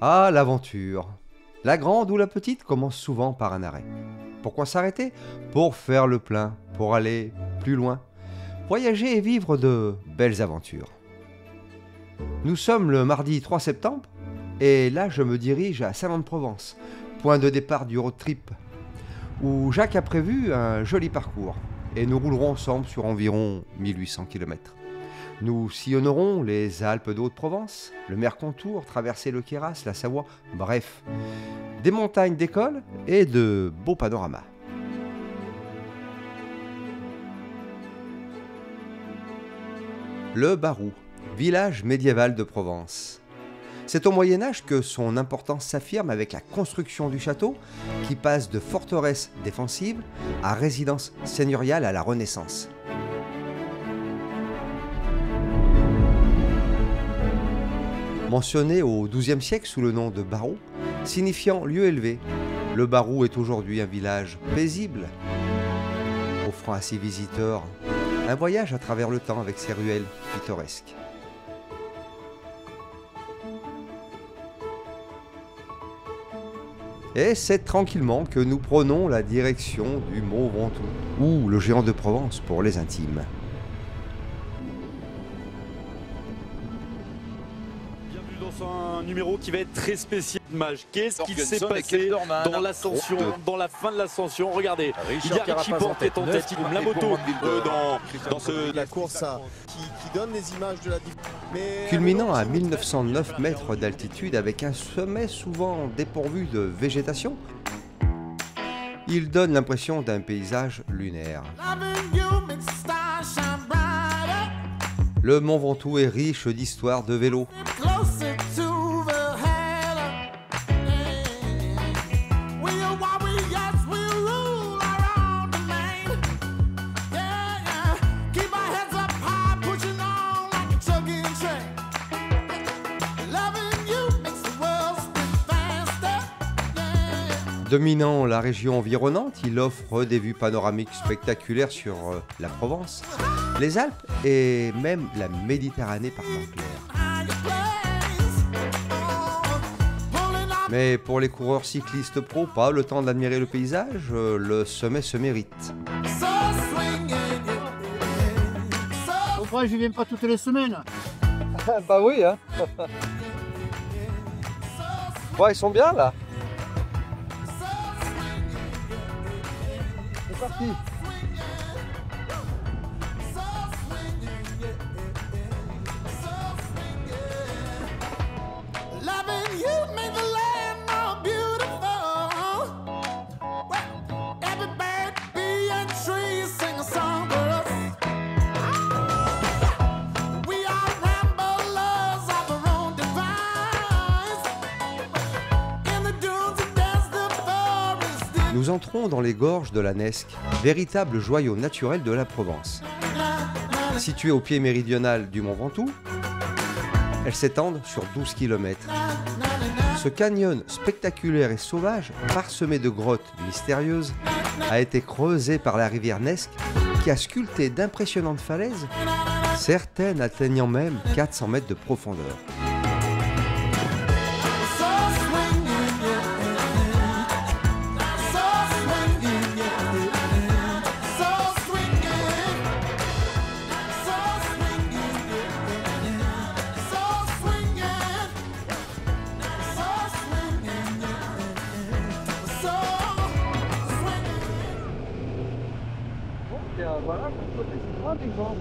Ah, l'aventure. La grande ou la petite commence souvent par un arrêt. Pourquoi s'arrêter? Pour faire le plein, pour aller plus loin. Voyager et vivre de belles aventures. Nous sommes le mardi 3 septembre et là je me dirige à Salon-de-Provence, point de départ du road trip, où Jacques a prévu un joli parcours et nous roulerons ensemble sur environ 1800 km. Nous sillonnerons les Alpes de Haute-Provence, le Mercantour, traverser le Queyras, la Savoie, bref, des montagnes d'école et de beaux panoramas. Le Barou, village médiéval de Provence. C'est au Moyen-Âge que son importance s'affirme avec la construction du château, qui passe de forteresse défensive à résidence seigneuriale à la Renaissance. Mentionné au XIIe siècle sous le nom de Barou, signifiant lieu élevé, le Barou est aujourd'hui un village paisible, offrant à ses visiteurs un voyage à travers le temps avec ses ruelles pittoresques. Et c'est tranquillement que nous prenons la direction du Mont Ventoux, ou le géant de Provence pour les intimes. Bienvenue dans un numéro qui va être très spécial. Qu'est-ce qui s'est passé dans l'ascension, dans la fin de l'ascension? Regardez, il y a Richie Porte qui est en tête, il la moto dans la course qui donne les images de la culminant à 1909 mètres d'altitude avec un sommet souvent dépourvu de végétation, il donne l'impression d'un paysage lunaire. Le Mont Ventoux est riche d'histoires de vélo. Dominant la région environnante, il offre des vues panoramiques spectaculaires sur la Provence, les Alpes et même la Méditerranée par temps clair. Mais pour les coureurs cyclistes pro, pas le temps d'admirer le paysage, le sommet se mérite. Pourquoi je viens pas toutes les semaines? Bah oui, hein. Bon, ils sont bien là. C'est parti. Nous entrons dans les gorges de la Nesque, véritable joyau naturel de la Provence. Située au pied méridional du Mont Ventoux, elles s'étendent sur 12 km. Ce canyon spectaculaire et sauvage, parsemé de grottes mystérieuses, a été creusé par la rivière Nesque qui a sculpté d'impressionnantes falaises, certaines atteignant même 400 mètres de profondeur. Voilà, c'est un exemple.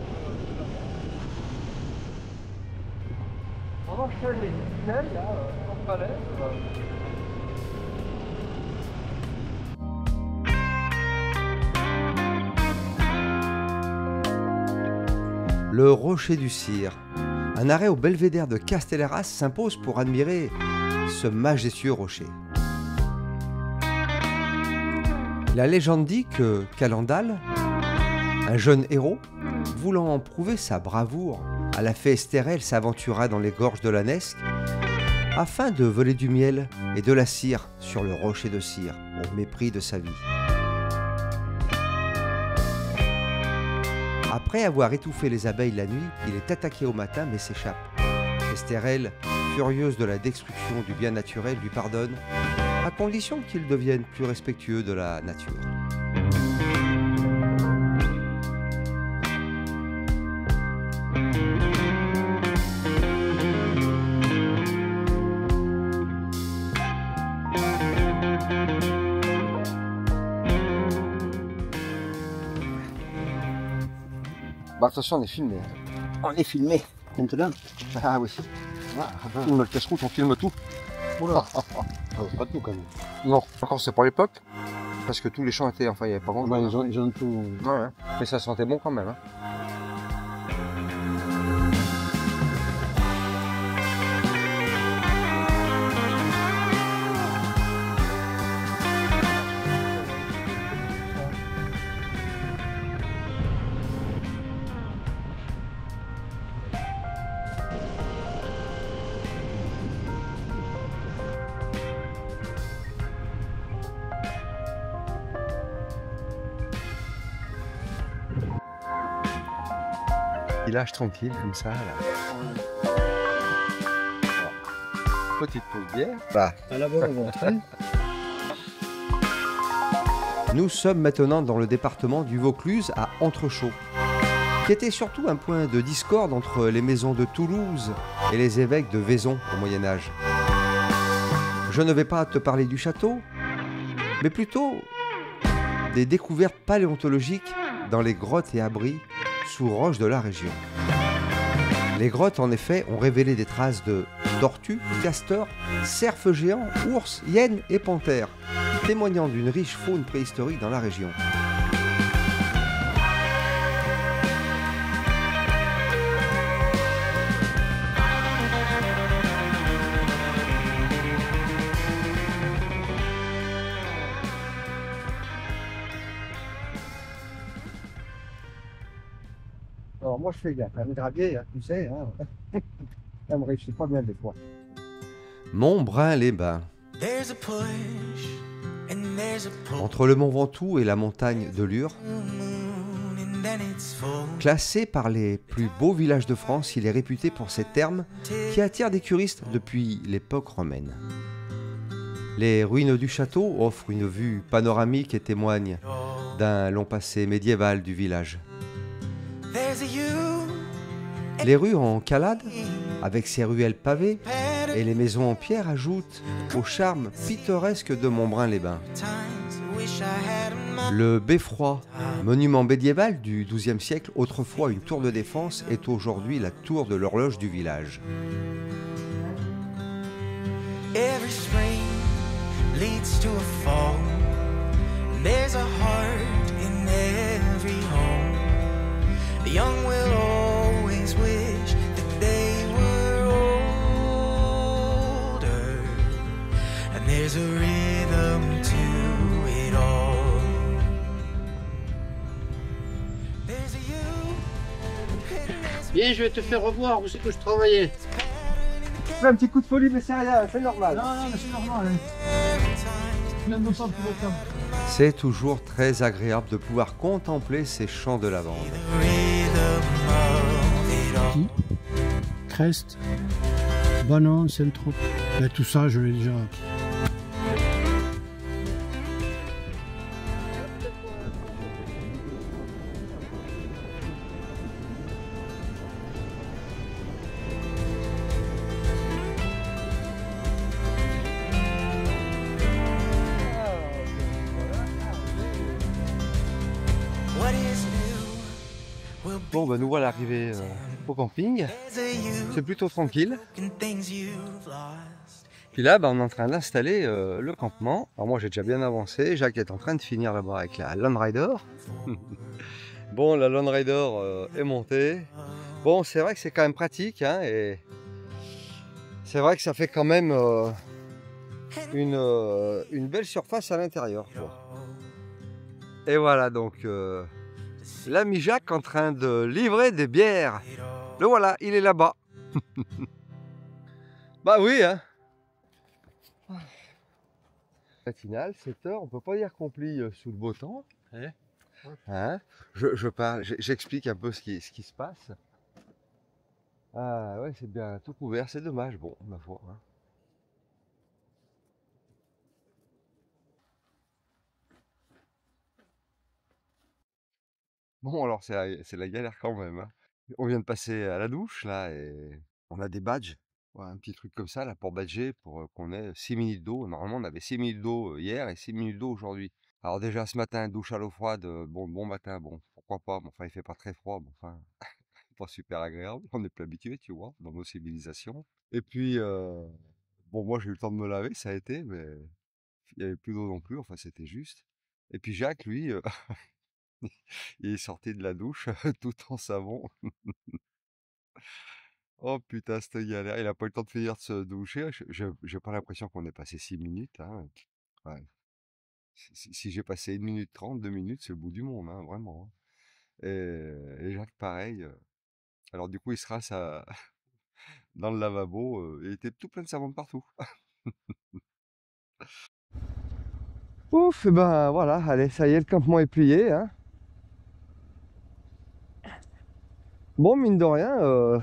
On enchaîne les tunnels, là, en falaise. Le rocher du Cire. Un arrêt au belvédère de Castelleras s'impose pour admirer ce majestueux rocher. La légende dit que Calendal, un jeune héros, voulant prouver sa bravoure, à la fée Estérelle s'aventura dans les gorges de la Nesque afin de voler du miel et de la cire sur le rocher de cire, au mépris de sa vie. Après avoir étouffé les abeilles la nuit, il est attaqué au matin mais s'échappe. Estérelle, furieuse de la destruction du bien naturel, lui pardonne, à condition qu'il devienne plus respectueux de la nature. Bah attention, on est filmé. On est filmé. Maintenant. Ah oui. On a le casse-route, on filme tout. Oula. Pas tout quand même. Non, encore c'est pour l'époque. Parce que tous les champs étaient, enfin il n'y avait pas grand chose. Ils ont tout. Ouais. Mais ça sentait bon quand même. Hein. Village tranquille comme ça là. Petite pause bière. Bah. À la bonne on traîne. Nous sommes maintenant dans le département du Vaucluse à Entrechaux, qui était surtout un point de discorde entre les maisons de Toulouse et les évêques de Vaison au Moyen-Âge. Je ne vais pas te parler du château, mais plutôt des découvertes paléontologiques dans les grottes et abris sous roches de la région. Les grottes, en effet, ont révélé des traces de tortues, castors, cerfs géants, ours, hyènes et panthères, témoignant d'une riche faune préhistorique dans la région. Alors moi je fais gaffe, un gravier, hein, tu sais, hein. Ça me réussit pas bien des fois. Montbrun-les-Bains. Entre le mont Ventoux et la montagne de Lure, classé par les plus beaux villages de France, il est réputé pour ses thermes qui attirent des curistes depuis l'époque romaine. Les ruines du château offrent une vue panoramique et témoignent d'un long passé médiéval du village. Les rues en calade, avec ses ruelles pavées et les maisons en pierre, ajoutent au charme pittoresque de Montbrun-les-Bains. Le beffroi, monument médiéval du XIIe siècle, autrefois une tour de défense, est aujourd'hui la tour de l'horloge du village. There's a rhythm to it all. There's a you. Viens, je vais te faire revoir où c'est que je travaillais. Fais un petit coup de folie, mais c'est rien, c'est normal. Non, mais c'est normal. Hein. Je viens de me sentir au camp. C'est toujours très agréable de pouvoir contempler ces champs de lavande. Crest, Banon, Saint-Trope. Ben, tout ça, je l'ai déjà. Bon, ben nous voilà arrivés au camping. C'est plutôt tranquille. Puis là, ben, on est en train d'installer le campement. Alors moi, j'ai déjà bien avancé. Jacques est en train de finir là-bas avec la Land Rider. Bon, la Land Rider est montée. Bon, c'est vrai que c'est quand même pratique, hein, et c'est vrai que ça fait quand même une belle surface à l'intérieur. Et voilà donc l'ami Jacques en train de livrer des bières. Le voilà, il est là-bas. Bah oui, hein. Matinale, 7 h, on peut pas dire qu'on plie sous le beau temps. Hein, j'explique un peu ce qui se passe. Ah ouais, c'est bien tout couvert, c'est dommage, bon, ma foi. Hein. Bon, alors c'est la galère quand même. Hein. On vient de passer à la douche, là, et on a des badges. Ouais, un petit truc comme ça, là, pour badger, pour qu'on ait 6 minutes d'eau. Normalement, on avait 6 minutes d'eau hier et 6 minutes d'eau aujourd'hui. Alors déjà, ce matin, douche à l'eau froide, bon matin, bon, pourquoi pas, mais enfin, il fait pas très froid, mais enfin, pas super agréable. On n'est plus habitué, tu vois, dans nos civilisations. Et puis, bon, moi, j'ai eu le temps de me laver, ça a été, mais il y avait plus d'eau non plus, enfin, c'était juste. Et puis Jacques, lui, il est sorti de la douche tout en savon. Oh putain, c'était galère. Il a pas eu le temps de finir de se doucher. J'ai pas l'impression qu'on ait passé 6 minutes. Hein. Ouais. Si j'ai passé 1 minute 30, 2 minutes, c'est le bout du monde, hein, vraiment. Hein. Et Jacques, pareil. Alors du coup, il se rince dans le lavabo. Il était tout plein de savon de partout. Ouf, et ben voilà, allez, ça y est, le campement est plié. Hein. Bon, mine de rien,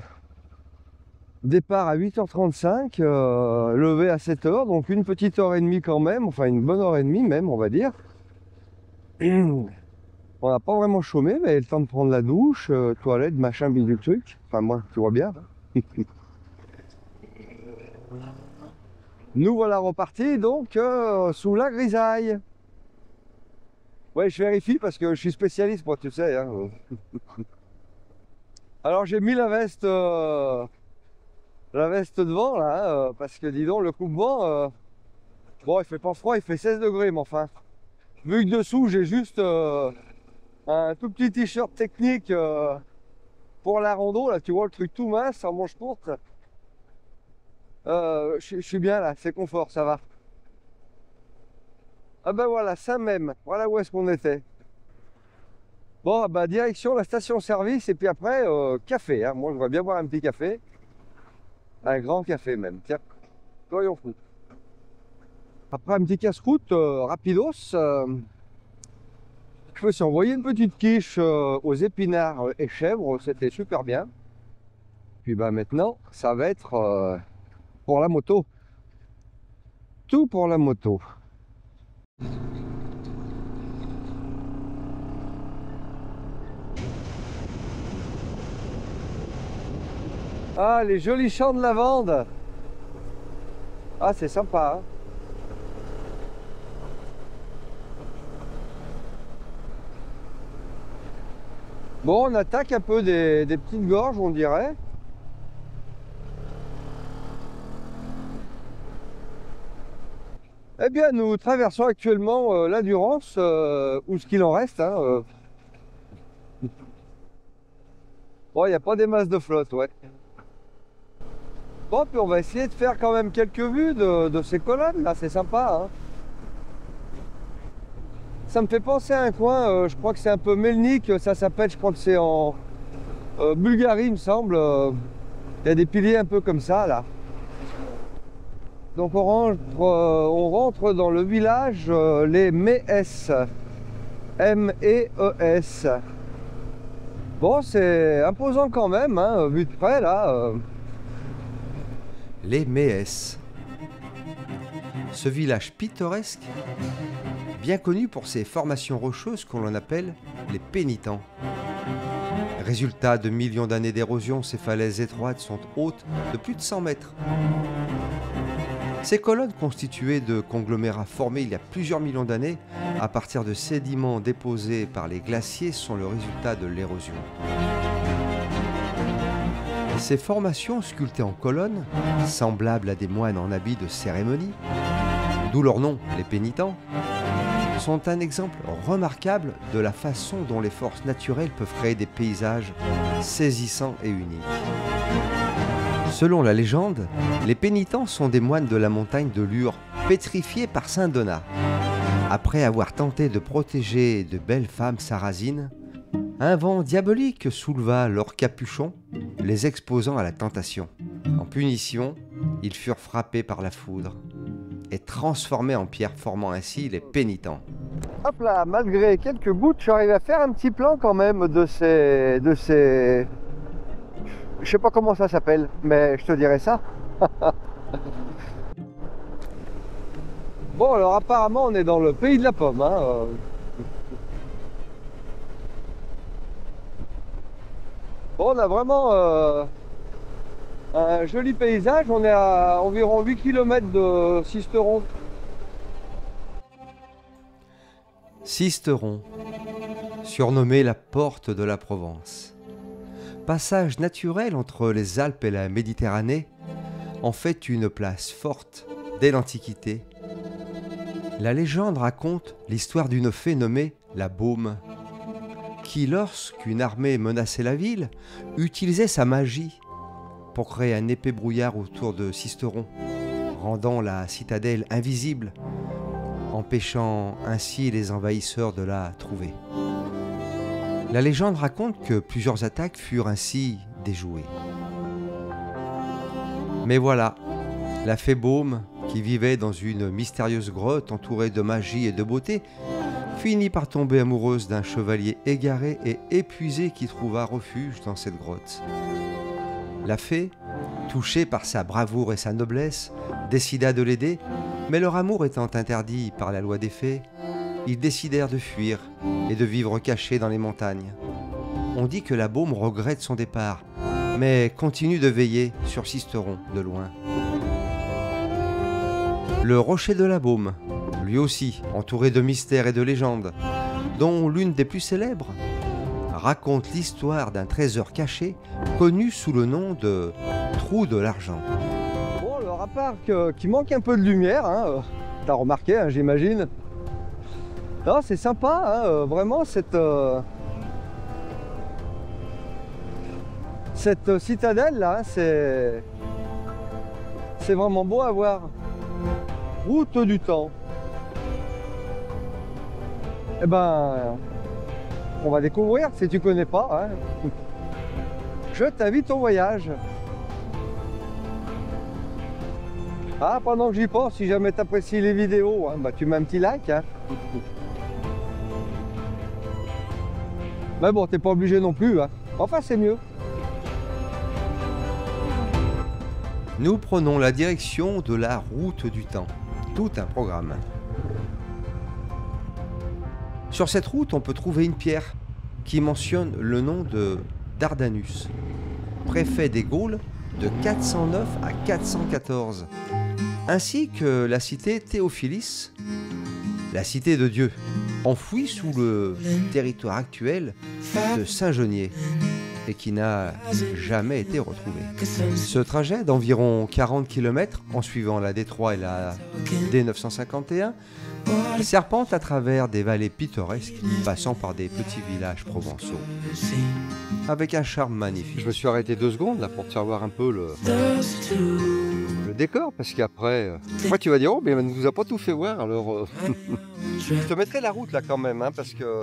départ à 8h35, levé à 7h, donc une petite heure et demie quand même, enfin une bonne heure et demie même, on va dire. On n'a pas vraiment chômé, mais le temps de prendre la douche, toilette, machin, bidule truc. Enfin moi, tu vois bien. Nous voilà repartis donc sous la grisaille. Ouais, je vérifie parce que je suis spécialiste, moi, tu sais. Hein. Alors j'ai mis la veste devant là, parce que dis donc le coupe-vent, bon il fait pas froid, il fait 16 degrés, mais enfin, vu que dessous j'ai juste un tout petit t-shirt technique pour la rando, là tu vois le truc tout mince en manche courte, je suis bien là, c'est confort, ça va. Ah ben voilà, Saint-Même, voilà où est-ce qu'on était. Bon bah direction la station-service et puis après café, hein. Moi je voudrais bien boire un petit café. Un grand café même, tiens, soyons fous. Après un petit casse-croûte rapidos, je me suis envoyé une petite quiche aux épinards et chèvres, c'était super bien. Puis bah maintenant, ça va être pour la moto. Tout pour la moto. Ah, les jolis champs de lavande. Ah, c'est sympa, hein. Bon, on attaque un peu des petites gorges, on dirait. Eh bien, nous traversons actuellement l'Endurance, ou ce qu'il en reste. Hein, Bon, il n'y a pas des masses de flotte, ouais. Bon, puis on va essayer de faire quand même quelques vues de ces colonnes, là, c'est sympa. Hein. Ça me fait penser à un coin, je crois que c'est un peu Melnik, ça s'appelle, je crois que c'est en Bulgarie, il me semble. Il y a des piliers un peu comme ça, là. Donc on rentre dans le village les Méès. M-E-E-S. Bon, c'est imposant quand même, hein, vu de près, là. Les Méès. Ce village pittoresque, bien connu pour ses formations rocheuses qu'on l'on appelle les pénitents. Résultat de millions d'années d'érosion, ces falaises étroites sont hautes de plus de 100 mètres. Ces colonnes constituées de conglomérats formés il y a plusieurs millions d'années à partir de sédiments déposés par les glaciers sont le résultat de l'érosion. Ces formations sculptées en colonnes, semblables à des moines en habit de cérémonie, d'où leur nom, les pénitents, sont un exemple remarquable de la façon dont les forces naturelles peuvent créer des paysages saisissants et uniques. Selon la légende, les pénitents sont des moines de la montagne de Lure, pétrifiés par Saint Donat. Après avoir tenté de protéger de belles femmes sarrasines, un vent diabolique souleva leurs capuchons, les exposant à la tentation. En punition, ils furent frappés par la foudre et transformés en pierre, formant ainsi les pénitents. Hop là, malgré quelques gouttes, j'arrive à faire un petit plan quand même de ces Je sais pas comment ça s'appelle, mais je te dirai ça. Bon, alors apparemment on est dans le pays de la pomme, hein. Bon, on a vraiment un joli paysage. On est à environ 8 km de Sisteron. Sisteron, surnommée la porte de la Provence. Passage naturel entre les Alpes et la Méditerranée, en fait une place forte dès l'Antiquité. La légende raconte l'histoire d'une fée nommée la Baume, qui, lorsqu'une armée menaçait la ville, utilisait sa magie pour créer un épais brouillard autour de Sisteron, rendant la citadelle invisible, empêchant ainsi les envahisseurs de la trouver. La légende raconte que plusieurs attaques furent ainsi déjouées. Mais voilà, la fée Baume, qui vivait dans une mystérieuse grotte entourée de magie et de beauté, finit par tomber amoureuse d'un chevalier égaré et épuisé qui trouva refuge dans cette grotte. La fée, touchée par sa bravoure et sa noblesse, décida de l'aider, mais leur amour étant interdit par la loi des fées, ils décidèrent de fuir et de vivre cachés dans les montagnes. On dit que la Baume regrette son départ, mais continue de veiller sur Sisteron de loin. Le rocher de la Baume, lui aussi entouré de mystères et de légendes, dont l'une des plus célèbres, raconte l'histoire d'un trésor caché connu sous le nom de Trou de l'Argent. Bon, alors à part qu'il manque un peu de lumière, hein, t'as remarqué, hein, j'imagine. Non, c'est sympa, hein, vraiment cette citadelle là, hein, c'est vraiment beau à voir. Route du temps. Eh ben, on va découvrir si tu connais pas. Hein. Je t'invite au voyage. Ah, pendant que j'y pense, si jamais tu apprécies les vidéos, hein, bah, tu mets un petit like. Hein. Mais bon, t'es pas obligé non plus. Hein. Enfin, c'est mieux. Nous prenons la direction de la route du temps. Tout un programme. Sur cette route, on peut trouver une pierre qui mentionne le nom de Dardanus, préfet des Gaules de 409 à 414, ainsi que la cité Théophilis, la cité de Dieu, enfouie sous le territoire actuel de Saint-Genier et qui n'a jamais été retrouvé. Ce trajet d'environ 40 km en suivant la D3 et la D951 serpente à travers des vallées pittoresques passant par des petits villages provençaux avec un charme magnifique. Je me suis arrêté 2 secondes là pour te faire voir un peu le décor parce qu'après tu vas dire oh mais elle ne nous a pas tout fait voir alors Je te mettrai la route là quand même hein, parce que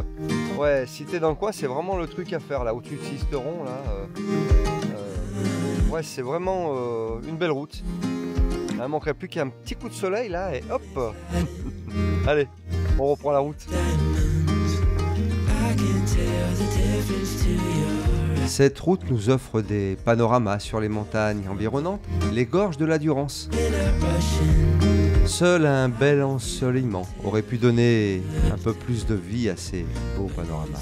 ouais si t'es dans le coin c'est vraiment le truc à faire là au-dessus de Sisteron là ouais c'est vraiment une belle route. Il ne manquerait plus qu'un petit coup de soleil là et hop. Allez, on reprend la route. Cette route nous offre des panoramas sur les montagnes environnantes, les gorges de la Durance. Seul un bel ensoleillement aurait pu donner un peu plus de vie à ces beaux panoramas.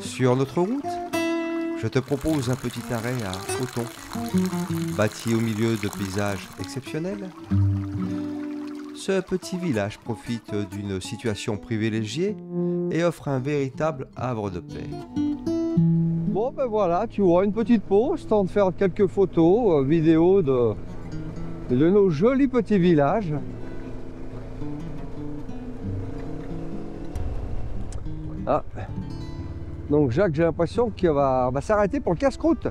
Sur notre route, je te propose un petit arrêt à Othon, bâti au milieu de paysages exceptionnels. ce petit village profite d'une situation privilégiée et offre un véritable havre de paix. Bon ben voilà, tu vois, une petite pause, temps de faire quelques photos, vidéos de nos jolis petits villages. Ah. Donc Jacques, j'ai l'impression qu'il va s'arrêter pour le casse-croûte.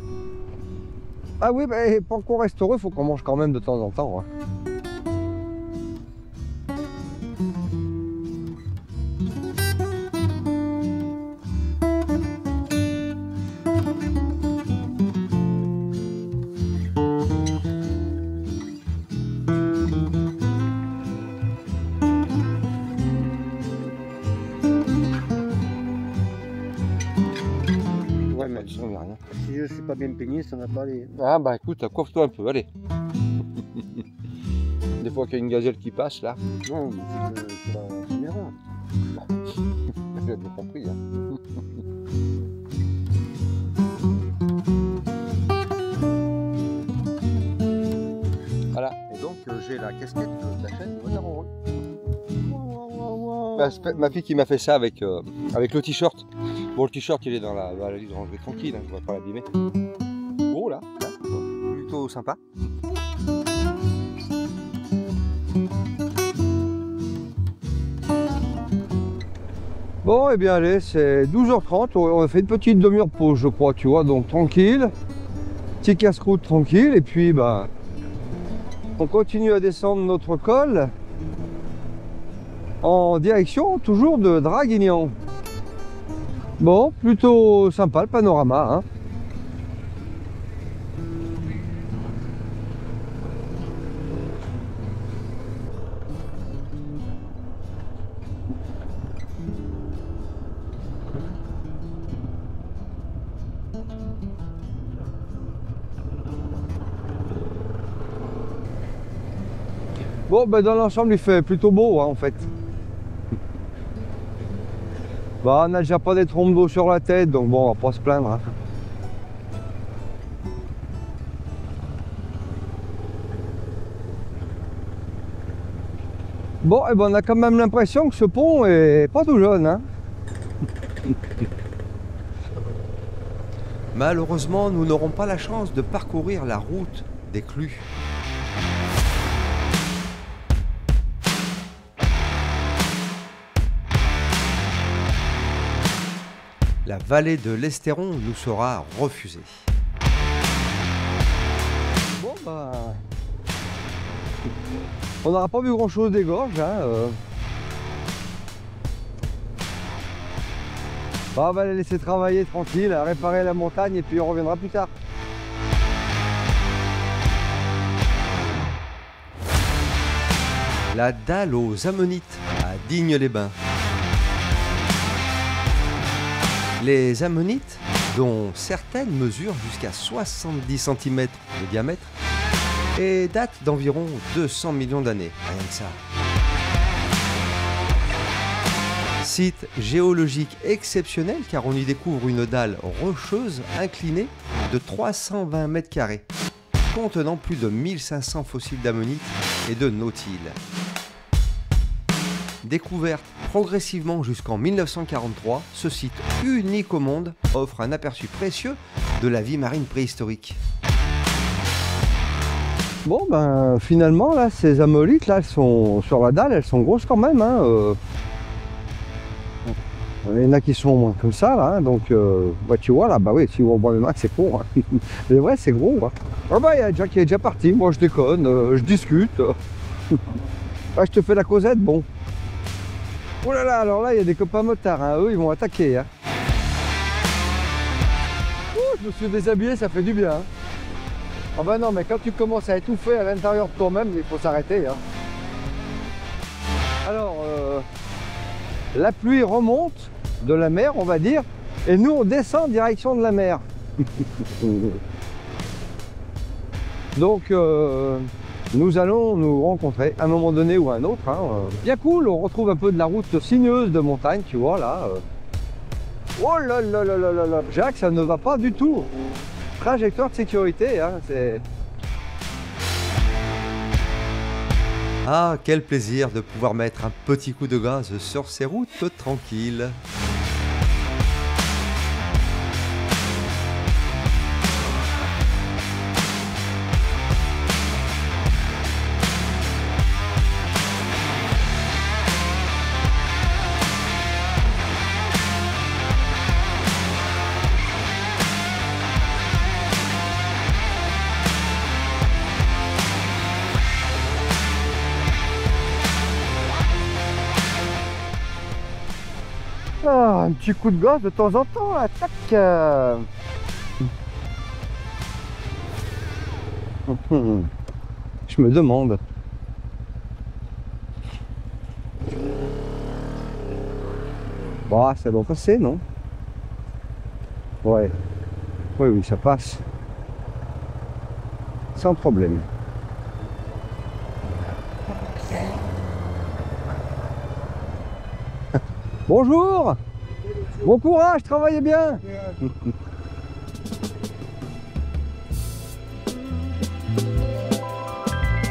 Ah oui, ben, pour qu'on reste heureux, il faut qu'on mange quand même de temps en temps. Hein. Ça ne rien. Si je suis pas bien peigné, ça va pas aller. Ah bah écoute, coiffe-toi un peu, allez. Des fois qu'il y a une gazelle qui passe là. Non, mais c'est la caméra. J'ai bien compris. Hein. Voilà, et donc j'ai la casquette de la chaîne de Motard Heureux. Ma fille qui m'a fait ça avec le t-shirt. Bon, le t-shirt il est dans la liste de rangée tranquille, hein, je ne vais pas l'abîmer. Oh là, plutôt sympa. Bon, et bien allez, c'est 12h30, on a fait une petite demi-heure de pause, je crois, tu vois, donc tranquille. Petit casse-croûte tranquille, et puis bah, on continue à descendre notre col en direction toujours de Draguignan. Bon, plutôt sympa le panorama, hein. Bon, ben dans l'ensemble, il fait plutôt beau, hein, en fait. Bah, on n'a déjà pas des trompes d'eau sur la tête, donc bon, on va pas se plaindre. Hein. Bon, et ben on a quand même l'impression que ce pont est pas tout jeune. Hein. Malheureusement, nous n'aurons pas la chance de parcourir la route des Clus. La vallée de l'Estéron nous sera refusée. Bon, bah, on n'aura pas vu grand chose des gorges. Hein, Bah, on va les laisser travailler tranquille, à réparer la montagne et puis on reviendra plus tard. La dalle aux Ammonites à Digne-les-Bains. Les ammonites, dont certaines mesurent jusqu'à 70 cm de diamètre et datent d'environ 200 millions d'années, rien que ça. Site géologique exceptionnel car on y découvre une dalle rocheuse inclinée de 320 mètres carrés, contenant plus de 1500 fossiles d'ammonites et de nautiles. Découverte progressivement jusqu'en 1943, ce site unique au monde offre un aperçu précieux de la vie marine préhistorique. Bon ben finalement là, ces ammonites là, elles sont sur la dalle, elles sont grosses quand même. Hein, Il y en a qui sont moins comme ça là, hein, donc bah, tu vois là, bah oui, si on voit le max c'est gros. Hein. Mais vrai c'est gros. Hein. Ah bah il y a Jack qui est déjà parti, moi je déconne, je discute. Ah, je te fais la causette, bon. Oh là là, alors là, il y a des copains motards, hein. Eux, ils vont attaquer. Hein. Je me suis déshabillé, ça fait du bien. Hein. Ah bah non, mais quand tu commences à étouffer à l'intérieur de toi-même, il faut s'arrêter. Hein. Alors, la pluie remonte de la mer, on va dire, et nous, on descend en direction de la mer. Donc, nous allons nous rencontrer à un moment donné ou à un autre. Hein. Bien cool, on retrouve un peu de la route sinueuse de montagne, tu vois là. Oh là là là là là là, Jacques, ça ne va pas du tout. Trajectoire de sécurité, hein, c'est... Ah, quel plaisir de pouvoir mettre un petit coup de gaz sur ces routes tranquilles. Ah, un petit coup de gaz de temps en temps, là, tac. Je me demande. Bon, ça doit passer, non? Ouais. Oui, oui, ça passe. Sans problème. Bonjour. Bon courage, travaillez bien.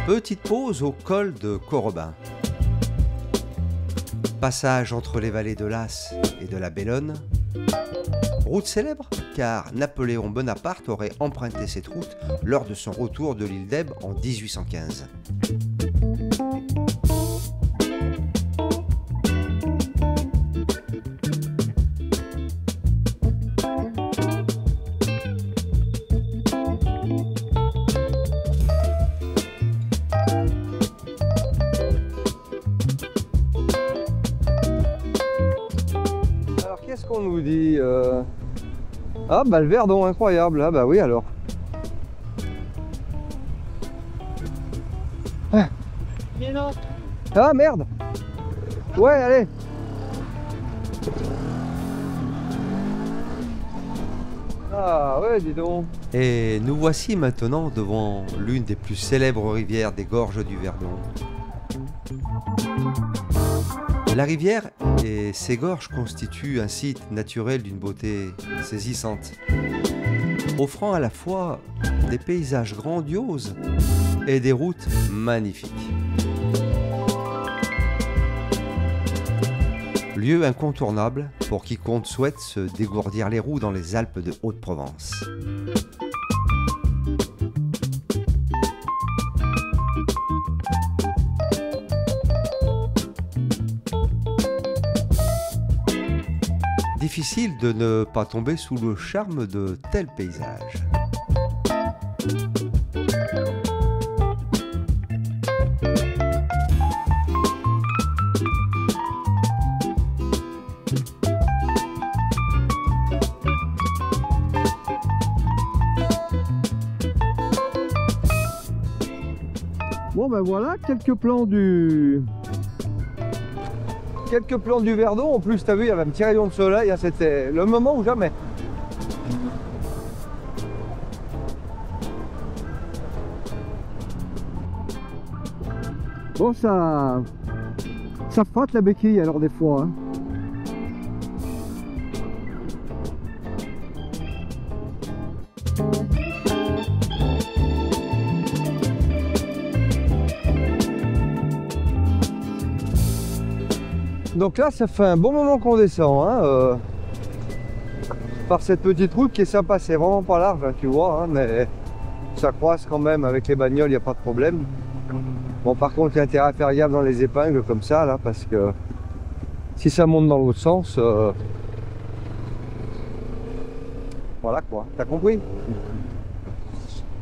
Petite pause au col de Corobin. Passage entre les vallées de l'As et de la Bellonne. Route célèbre car Napoléon Bonaparte aurait emprunté cette route lors de son retour de l'île d'Elbe en 1815. Qu'est-ce qu'on nous dit Ah bah le Verdon, incroyable, ah bah oui alors. Ah merde. Ouais, allez. Ah ouais, dis donc. Et nous voici maintenant devant l'une des plus célèbres rivières des gorges du Verdon. La rivière et ses gorges constituent un site naturel d'une beauté saisissante, offrant à la fois des paysages grandioses et des routes magnifiques. Lieu incontournable pour quiconque souhaite se dégourdir les roues dans les Alpes de Haute-Provence. Difficile de ne pas tomber sous le charme de tels paysages. Bon ben voilà, quelques plans du Verdon. En plus, t'as vu, il y avait un petit rayon de soleil, hein, c'était le moment ou jamais. Bon, ça frotte la béquille alors des fois. Hein. Donc là, ça fait un bon moment qu'on descend, hein, par cette petite route qui est sympa. C'est vraiment pas large, hein, tu vois, hein, mais ça croise quand même avec les bagnoles, il n'y a pas de problème. Bon, par contre, il y a intérêt à faire gaffe dans les épingles comme ça, là, parce que si ça monte dans l'autre sens, voilà quoi, t'as compris?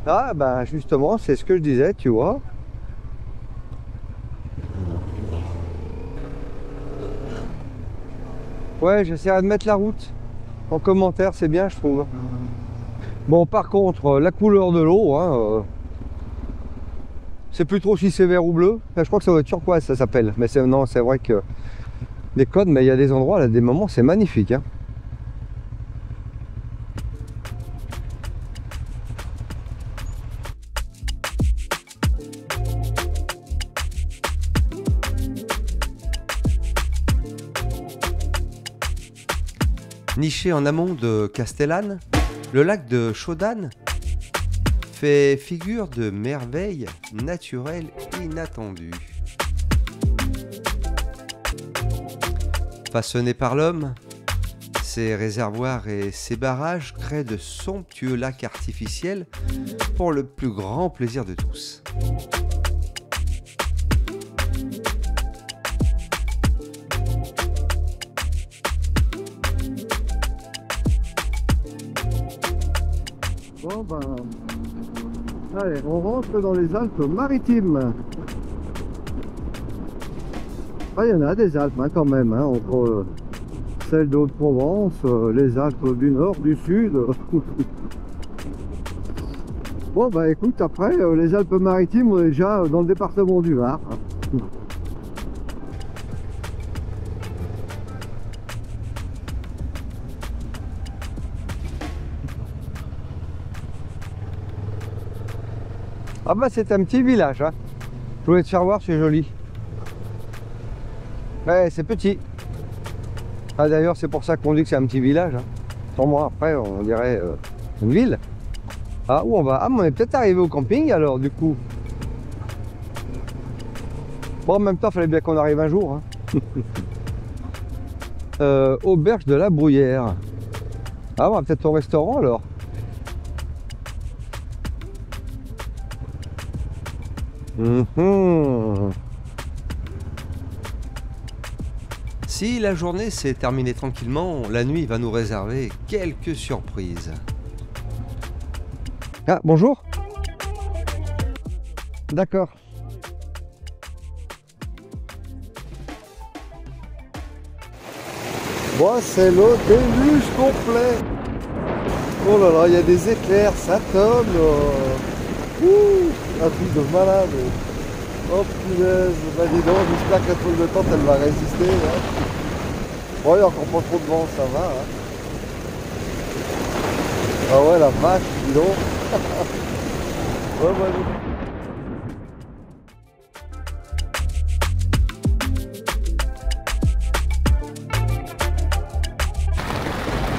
Ah, ben justement, c'est ce que je disais, tu vois. Ouais, j'essaierai de mettre la route en commentaire, c'est bien, je trouve. Bon, par contre, la couleur de l'eau, hein, c'est plus trop si c'est vert ou bleu. Je crois que ça doit être turquoise, ça s'appelle. Mais non, c'est vrai que des codes, mais il y a des endroits, là, des moments, c'est magnifique. Hein. Niché en amont de Castellane, le lac de Chaudane fait figure de merveille naturelle inattendue. façonnés par l'homme, ces réservoirs et ces barrages créent de somptueux lacs artificiels pour le plus grand plaisir de tous. Bon ben, allez, on rentre dans les Alpes-Maritimes. Ah, il y en a des Alpes hein, quand même, hein, entre celles de Haute-Provence, les Alpes du Nord, du Sud. Bon bah écoute, après les Alpes-Maritimes, on est déjà dans le département du Var. Ah bah c'est un petit village, hein. Je voulais te faire voir, c'est joli. Ouais, c'est petit. Ah d'ailleurs c'est pour ça qu'on dit que c'est un petit village. Hein. Sans moi après on dirait une ville. Ah où on va? Ah mais on est peut-être arrivé au camping alors du coup. Bon en même temps il fallait bien qu'on arrive un jour. Hein. Auberge de la Bruyère. Ah on va peut-être au restaurant alors. Si la journée s'est terminée tranquillement, la nuit va nous réserver quelques surprises. Ah bonjour. D'accord. Bon, c'est le déluge complet. Oh là là, il y a des éclairs, ça tonne. Un truc de malade. Oh punaise, bah dis donc, j'espère que la toile de tente elle va résister. Là. Bon, il n'y a encore pas trop de vent, ça va. Hein. Ah ouais, la vache, dis donc. Ouais, ouais, ouais.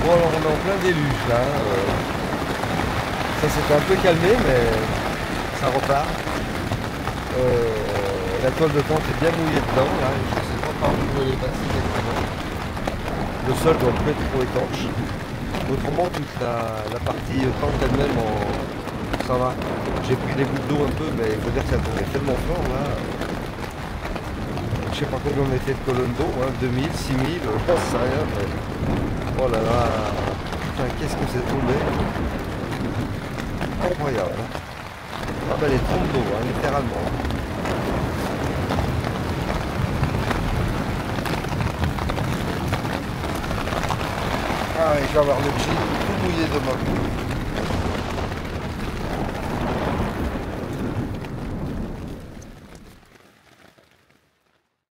Bon alors on est en plein déluge là, ça s'était un peu calmé mais ça repart. La toile de tente est bien mouillée dedans là, je ne sais pas par où elle est passée exactement. Le sol doit plus être trop étanche. Autrement toute la partie tente elle-même ça va. J'ai pris des gouttes d'eau un peu mais il faut dire que ça tournait tellement fort là. Je sais pas combien on était de colonnes d'eau, hein, 2000, 6000, j'en sais rien mais... Oh là là, putain, qu'est-ce que c'est tombé. Incroyable. Hein. Ah bah les trompes d'eau, hein, littéralement. Ah et je vais avoir le jean tout mouillé demain.